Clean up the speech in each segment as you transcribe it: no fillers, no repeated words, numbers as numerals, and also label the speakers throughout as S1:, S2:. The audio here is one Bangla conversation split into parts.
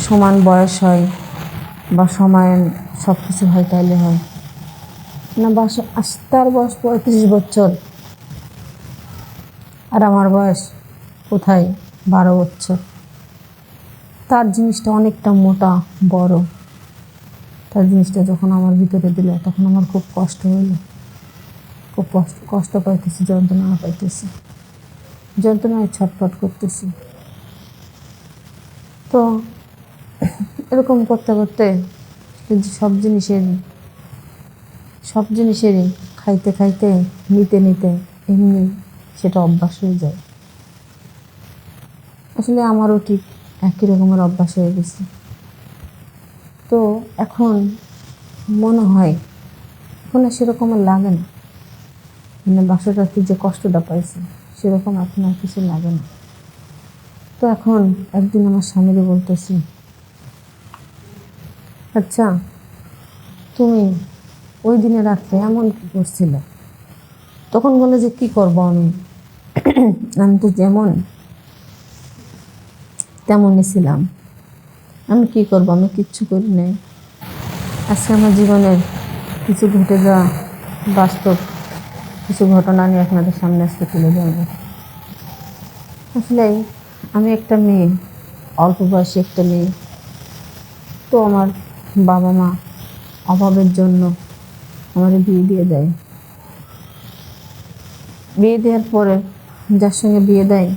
S1: সমান বয়স হয় বা সমান সব কিছু হয় তাইলে হয় না। তার বয়স 35 বছর আর আমার বয়স কোথায় 12 বছর। তার জিনিসটা অনেকটা মোটা বড়। তার জিনিসটা যখন আমার ভিতরে দিল তখন আমার খুব কষ্ট হইল, খুব কষ্ট পাইতেছি, যন্ত্রণা পাইতেছি, যন্ত্রণায় ছটফট করতেছি। তো এরকম করতে করতে সব জিনিসেরই খাইতে খাইতে নিতে নিতে এমনি সেটা অভ্যাস হয়ে যায়। আসলে আমারও ঠিক একই রকমের অভ্যাস হয়ে গেছে। তো এখন মনে হয় এখন আর সেরকম আর লাগে না, মানে বাসরাতে যে কষ্টটা পাইছি সেরকম এখন আর কিছু লাগে না। তো এখন একদিন আমার স্বামীকে বলতেছি, আচ্ছা তুমি ওই দিনে রাত্রে এমন কি করছিল? তখন বলে যে কি করবো আমি আমি তো যেমন তেমনই ছিলাম, আমি কি করবো, আমি কিচ্ছু করি নাই। আজকে আমার জীবনের কিছু ঘটে যাওয়া বাস্তব কিছু ঘটনা নিয়ে আপনাদের সামনে আজকে তুলে ধরবো। আসলে আমি একটা মেয়ে, অল্প বয়সী একটা মেয়ে। তো আমার বাবা মা অভাবের জন্য আমার বিয়ে দিয়ে দেয়। বিয়ে দেওয়ার পরে যার সঙ্গে বিয়ে দেয়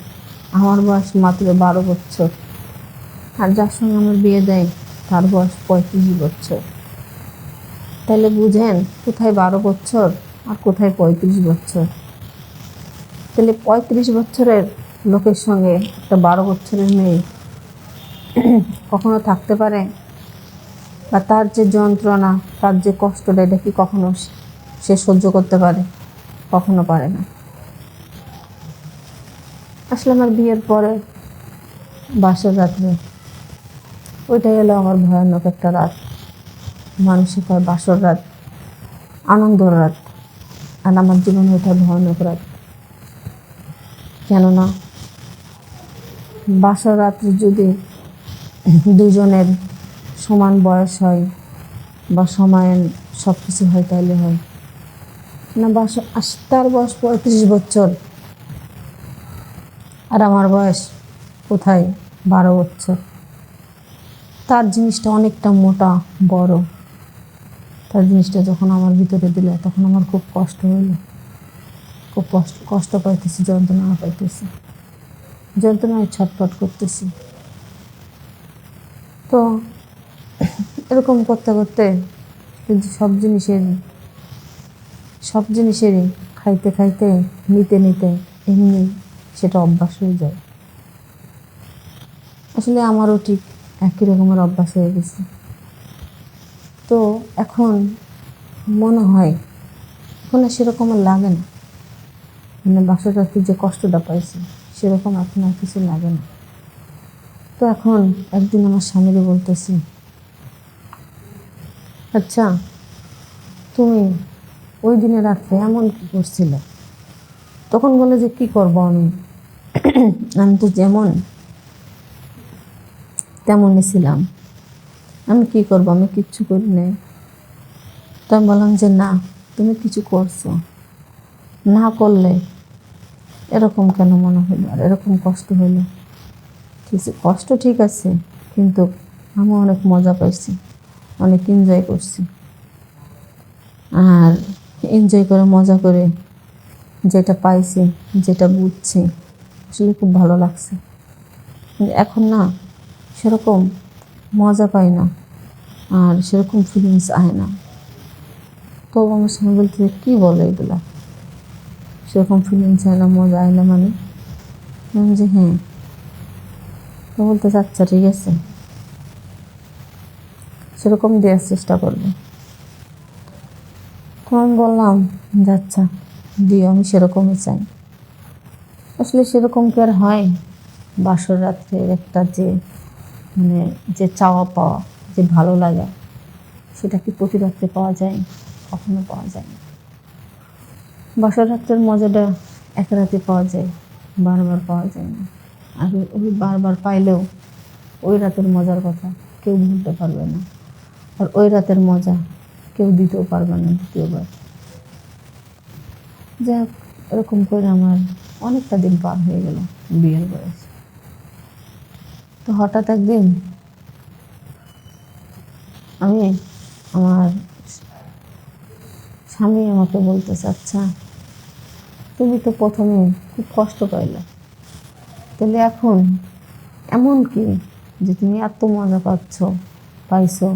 S1: আমার বয়স মাত্র 12 বছর, আর যার সঙ্গে আমার বিয়ে দেয় তার বয়স 35 বছর। তাহলে বুঝেন কোথায় 12 বছর আর কোথায় 35 বছর। তাহলে 35 বছরের লোকের সঙ্গে একটা 12 বছরের মেয়ে কখনো থাকতে পারে? বা তার যে যন্ত্রণা, তার যে কষ্টটা, এটা কি কখনো সে সহ্য করতে পারে? কখনো পারে না। আসলে আমার বিয়ের পরে বাসর রাত্রে ওইটাই হলো আমার ভয়ানক একটা রাত। মানসিক হয় বাসর রাত আনন্দর রাত, আর আমার জীবনে ওইটা ভয়ানক রাত। কেননা বাসর রাত্রে যদি দুজনের সমান বয়স হয় বা সমান সব কিছু হয় তাইলে হয় না। তার বয়স 35 বছর আর আমার বয়স কোথায় 12 বছর। তার জিনিসটা অনেকটা মোটা বড়। তার জিনিসটা যখন আমার ভিতরে দিল তখন আমার খুব কষ্ট হইল, খুব কষ্ট পাইতেছি, যন্ত্রণা পাইতেছি, যন্ত্রণায় ছটফট করতেছি। তো এরকম করতে করতে কিন্তু সব জিনিসেরই খাইতে খাইতে নিতে নিতে এমনি সেটা অভ্যাস হয়ে যায়। আসলে আমারও ঠিক একই রকমের অভ্যাস হয়ে গেছে। তো এখন মনে হয় এখন আর সেরকম আর লাগে না, মানে বাসরাতে যে কষ্টটা পাইছি সেরকম এখন আর কিছু লাগে না। তো এখন একদিন আমার স্বামীকে বলতেছি, আচ্ছা তুমি ওই দিনে রাত্রে এমন কি করছিল? তখন বলে যে কি করবো আমি আমি তো যেমন তেমনই ছিলাম, আমি কি করবো, আমি কিচ্ছু করি নাই। তো আমি বললাম যে না, তুমি কিছু করছো, না করলে এরকম কেন মনে হলো, আর এরকম কষ্ট হলো? ঠিক আছে, কষ্ট ঠিক আছে, কিন্তু আমি অনেক মজা পাইছি, অনেক এনজয় করছি। আর এনজয় করে মজা করে যেটা পাইছি, যেটা বুঝছি, আসলে খুব ভালো লাগছে। এখন না সেরকম মজা পাই না, আর সেরকম ফিলিংস আয় না। তো আমার স্বামী বলতে কী বলে এগুলা, সেরকম ফিলিংস আয় না, মজা আয় না মানে? যে হ্যাঁ। তো বলতে আচ্ছা ঠিক আছে, সেরকম দেওয়ার চেষ্টা করবে। তো আমি বললাম যে আচ্ছা দিও, আমি সেরকমই চাই। আসলে সেরকম কি আর হয়? বাসর রাত্রের একটা যে মানে যে চাওয়া পাওয়া, যে ভালো লাগা, সেটা কি প্রতি রাত্রে পাওয়া যায়? কখনো পাওয়া যায় না। বাসর রাত্রের মজাটা এক রাতে পাওয়া যায়, বারবার পাওয়া যায় না। আর ওই বারবার পাইলেও ওই রাতের মজার কথা কেউ ভুলতে পারবে না, আর ওই রাতের মজা কেউ দিতেও পারবে না দ্বিতীয়বার। যাক, এরকম করে আমার অনেকটা দিন পার হয়ে গেল বিয়ের বয়স। তো হঠাৎ একদিন আমি আমার স্বামী আমাকে বলতেছে, আচ্ছা তুমি তো প্রথমে খুব কষ্ট পাইলে, তাহলে এখন এমন কি যে তুমি এত মজা পাইছো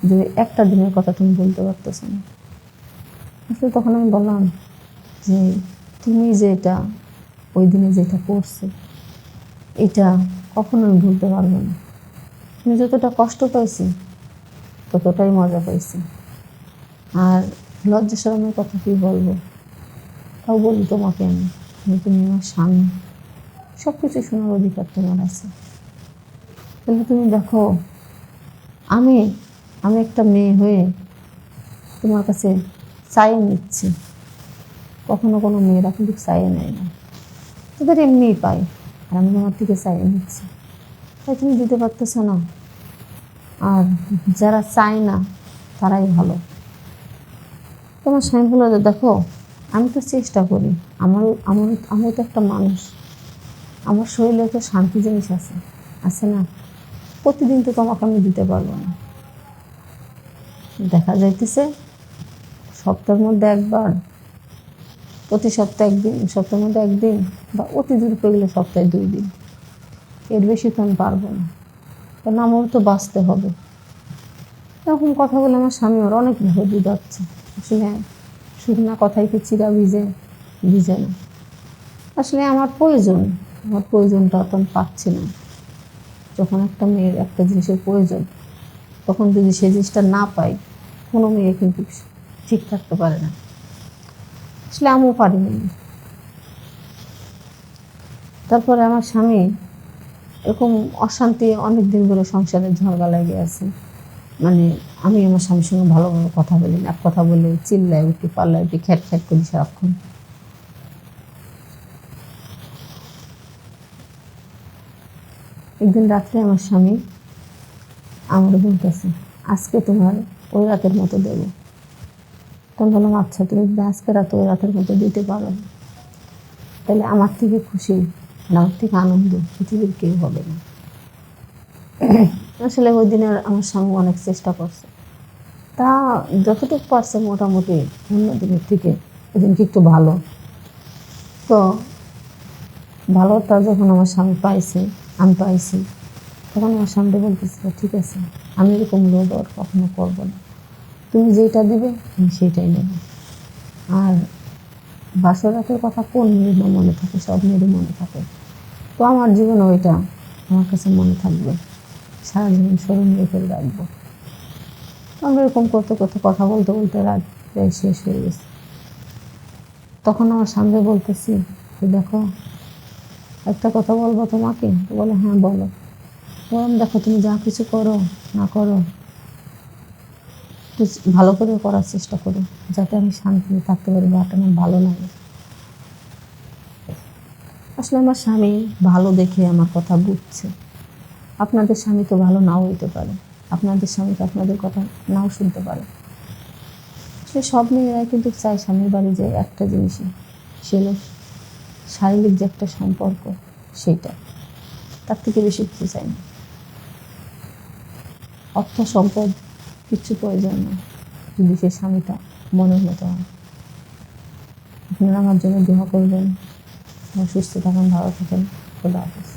S1: যে একটা দিনের কথা তুমি বলতে পারতেছো না। আসলে তখন আমি বললাম যে তুমি যেটা ওই দিনে যেটা করছো এটা কখনো আমি ভুলতে পারবো না। তুমি যতটা কষ্ট পাইছি ততটাই মজা পাইছি। আর লজ্জা শরমের কথা কি বলবো, তাও বলি তোমাকে আমি, তুমি আমার স্বামী, সব কিছু শোনার অধিকার তোমার আছে। তাহলে তুমি দেখো, আমি আমি একটা মেয়ে হয়ে তোমার কাছে চাইয়ে নিচ্ছি, কখনো কোনো মেয়েরা কিন্তু চাইয়ে নেয় না, তাদের এমনিই পায়, আর আমি তোমার থেকে চাইয়ে নিচ্ছি, তাই তুমি দিতে পারতেছো না। আর যারা চায় না তারাই ভালো। তোমার স্বামী বলে, দেখো আমি তো চেষ্টা করি, আমার আমার আমি তো একটা মানুষ, আমার শরীরে তো শান্তি জিনিস আছে না, প্রতিদিন তো তোমাকে আমি দিতে পারবো না। দেখা যাইতেছে সপ্তাহের মধ্যে একবার, প্রতি সপ্তাহে একদিন, সপ্তাহের মধ্যে একদিন, বা অতি দূর গেলে সপ্তাহে 2 দিন, এর বেশি তো আমি পারবো না, কারণ আমারও তো বাঁচতে হবে। এরকম কথা বলে আমার স্বামী ওর অনেকভাবে বুঝাচ্ছে। আসলে শুধু না কথাই কি চিরা ভিজে না, আসলে আমার প্রয়োজনটা তো আমি পাচ্ছি না। যখন একটা মেয়ের একটা জিনিসের প্রয়োজন, তখন যদি সে জিনিসটা না পাই, কোনো মেয়ে কিন্তু ঠিক থাকতে পারে না। আসলে আমিও পারিনি। তারপরে আমার স্বামী এরকম অশান্তি অনেক দিন ধরে সংসারের ঝগড়া লেগে আছে। মানে আমি আমার স্বামীর সঙ্গে ভালোভাবে কথা বলি না, এক কথা বলে চিল্লায় উঠি, পাল্লায় উঠি, খ্যাট খ্যাট করি সারাক্ষণ। একদিন রাত্রে আমার স্বামী আমার বলতেছে, আজকে তোমার ওই রাতের মতো দেবো। তখন বললাম, আচ্ছা তুমি যদি আজকে রাত ওই রাতের মতো দিতে পারো, তাহলে আমার থেকে খুশি, আমার থেকে আনন্দ পৃথিবীর কেউ হবে না। আসলে ওই দিনের আমার স্বামী অনেক চেষ্টা করছে, তা যতটুকু পারছে মোটামুটি অন্য দিনের থেকে ওদিনকে একটু ভালো। তো ভালোটা যখন আমার স্বামী আমি পাইছি, তখন আমার স্বামী বলতেছিল, ঠিক আছে আমি এরকম লোভ আর কখনো করবো না, তুমি যেটা দিবে আমি সেটাই নেব। আর বাসর রাতের কথা কোন মেয়ের না মনে থাকে, সব মেয়েরই মনে থাকে। তো আমার জীবনে ওইটা আমার কাছে মনে থাকবে, সারা জীবন স্মরণীয় করে রাখবো। আমরা এরকম করতে কথা বলতে রাত প্রায় শেষ হয়ে গেছে। তখন আমার সামনে বলতেছি, দেখো একটা কথা বলবো তোমাকে। বলে, হ্যাঁ বলো। বললাম, দেখো তুমি যা কিছু করো না করো, ভালো করে করার চেষ্টা করো, যাতে আমি শান্তিতে থাকতে পারি বা আমার ভালো লাগে। আসলে আমার স্বামী ভালো দেখে আমার কথা বুঝছে। আপনাদের স্বামী তো ভালো নাও হইতে পারে, আপনাদের স্বামী তো আপনাদের কথা নাও শুনতে পারে। আসলে সব মেয়েরাই কিন্তু চায় স্বামীর বাড়ি যায় একটা জিনিসই, সে হলো শারীরিক যে একটা সম্পর্ক, সেইটা, তার থেকে বেশি কিছু চাই না। অর্থ সম্পদ কিচ্ছু প্রয়োজন না, যদি সে স্বামীটা মনের মতো হয়। আপনারা আমার জন্য দোয়া করবেন, সুস্থ থাকেন, ভালো থাকেন। খোদা হাফেজ।